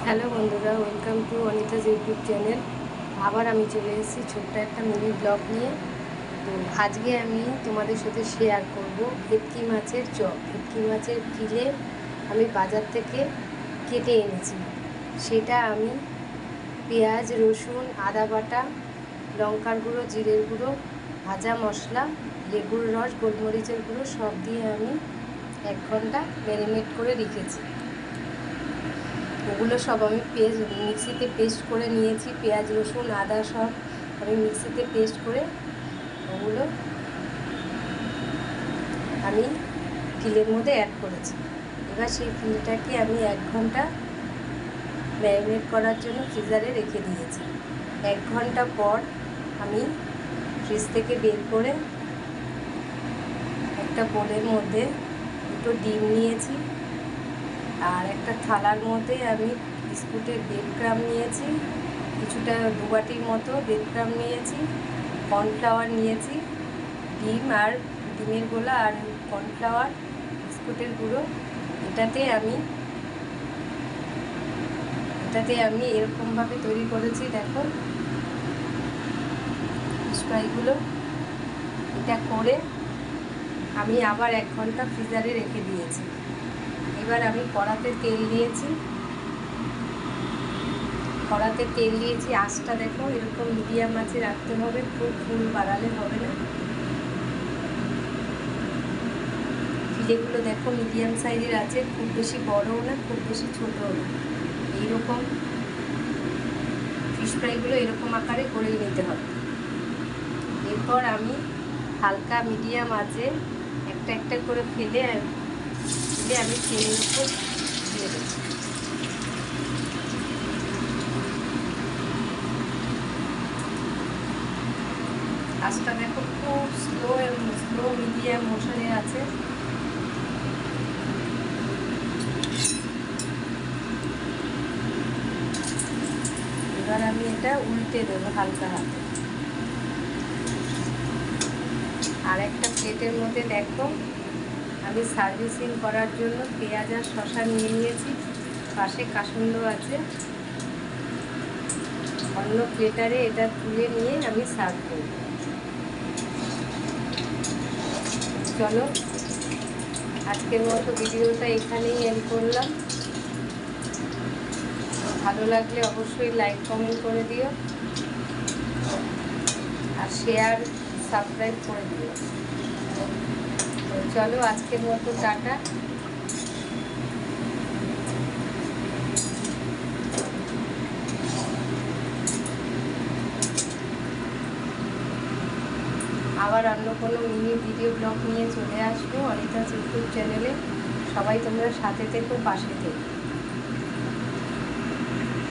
Hello বন্ধুরা, welcome to অনিতাজ YouTube channel. আবার আমি চলে এসেছি ছোট্ট একটা মিনি ব্লগ নিয়ে। তো আজকে আমি তোমাদের সাথে শেয়ার করব ভেটকি মাছের চপ। ভেটকি মাছের ফিলে আমি বাজার থেকে কেটে এনেছি। সেটা আমি পেঁয়াজ, রসুন, আদা বাটা, লঙ্কার গুঁড়ো, জিরের গুঁড়ো, ভাজা মশলা, লেবুর রস, গোলমরিচের গুঁড়ো সব দিয়ে আমি 1 ঘন্টা ম্যারিনেট করে রেখেছি। ওগুলো সব আমি মিক্সিতে পেস্ট করে নিয়েছি। পেঁয়াজ, রসুন, আদা সব আমি মিক্সিতে পেস্ট করে ওগুলো আমি ফিলের মধ্যে অ্যাড করেছি। এবার সেই ফিলটাকে আমি 1 ঘন্টা ম্যারিনেট করার জন্য ফ্রিজারে রেখে দিয়েছি। 1 ঘন্টা পর আমি ফ্রিজ থেকে বের করে একটা বোলের মধ্যে 2টো ডিম নিয়েছি, আর একটা থালার মধ্যে আমি বিস্কুটের ব্রেড ক্রাম্ব নিয়েছি, কিছুটা 2 বাটির মতো ব্রেড ক্রাম্ব নিয়েছি, কর্নফ্লাওয়ার নিয়েছি, ডিম আর ডিমের গোলা আর কর্নফ্লাওয়ার, বিস্কুটের গুঁড়ো। এটাতে আমি এরকমভাবে তৈরি করেছি। দেখো ফিশ ফ্রাইগুলো। এটা করে আমি আবার 1 ঘন্টা ফ্রিজারে রেখে দিয়েছি। এবার আমি কড়াতে তেল দিয়েছি। আঁচটা দেখো এরকম মিডিয়াম আঁচে রাখতে হবে, খুব ফুল বাড়ালে হবে না। ফিলেগুলো দেখো মিডিয়াম সাইজের আছে, খুব বেশি বড়ও না, খুব বেশি ছোটও না। এইরকম ফিশ ফ্রাইগুলো এরকম আকারে করে নিতে হবে। এরপর আমি হালকা মিডিয়াম আঁচে একটা একটা করে ফেলে আমি তেলের উপর দিয়ে দেবো। আঁচটা দেখো খুব স্লো মিডিয়াম মোশনে আছে। এবার আমি এটা উল্টে দেবো হালকা হাতে। আর একটা প্লেটের মধ্যে দেখো আমি সার্ভিসিং করার জন্য পেঁয়াজ আর শসা নিয়ে নিয়েছি, পাশে কাসুন্দ আছে। অন্য প্লেটারে এটা তুলে নিয়ে আমি সার্ভ করব। চলো আজকের মতো ভিডিওটা এখানেই এন্ড করলাম। ভালো লাগলে অবশ্যই লাইক কমেন্ট করে দিও, আর শেয়ার সাবস্ক্রাইব করে দিও। চলো আজকের মতো টাটা। আবার অন্য কোনো মিনি ভিডিও ব্লগ নিয়ে চলে আসবো অনিতাজ ইউটিউব চ্যানেলে। সবাই তোমরা সাথে থেকো, পাশে থেকো।